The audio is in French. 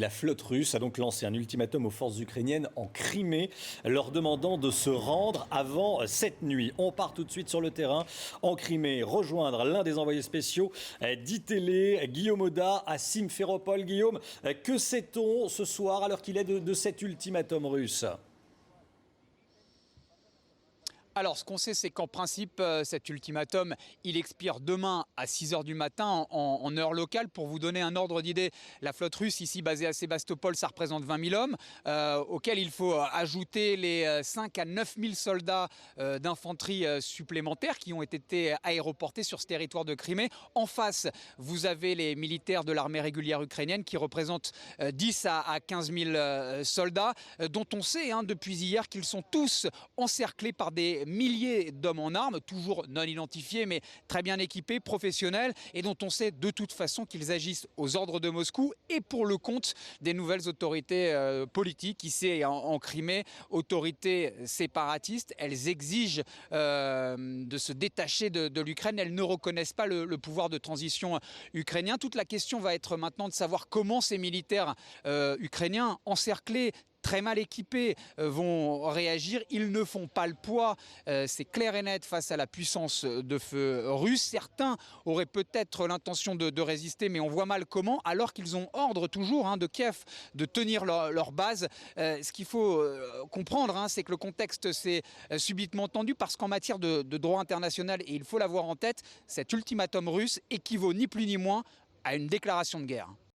la flotte russe a donc lancé un ultimatum aux forces ukrainiennes en Crimée, leur demandant de se rendre avant cette nuit. On part tout de suite sur le terrain en Crimée, rejoindre l'un des envoyés spéciaux d'ITélé, Guillaume Oda, à Simferopol. Guillaume, que sait-on ce soir, alors qu'il est de cet ultimatum russe ? Alors, ce qu'on sait, c'est qu'en principe, cet ultimatum, il expire demain à 6 h du matin en heure locale. Pour vous donner un ordre d'idée, la flotte russe, ici basée à Sébastopol, ça représente 20 000 hommes, auxquels il faut ajouter les 5 à 9 000 soldats d'infanterie supplémentaires qui ont été aéroportés sur ce territoire de Crimée. En face, vous avez les militaires de l'armée régulière ukrainienne qui représentent 10 à 15 000 soldats, dont on sait depuis hier qu'ils sont tous encerclés par des milliers d'hommes en armes, toujours non identifiés, mais très bien équipés, professionnels, et dont on sait de toute façon qu'ils agissent aux ordres de Moscou et pour le compte des nouvelles autorités politiques ici en Crimée, autorités séparatistes. Elles exigent de se détacher de l'Ukraine. Elles ne reconnaissent pas le pouvoir de transition ukrainien. Toute la question va être maintenant de savoir comment ces militaires ukrainiens encerclés, très mal équipés, vont réagir. Ils ne font pas le poids, c'est clair et net, face à la puissance de feu russe. Certains auraient peut-être l'intention de résister, mais on voit mal comment, alors qu'ils ont ordre toujours de Kiev de tenir leur base. Ce qu'il faut comprendre, c'est que le contexte s'est subitement tendu, parce qu'en matière de droit international, et il faut l'avoir en tête, cet ultimatum russe équivaut ni plus ni moins à une déclaration de guerre.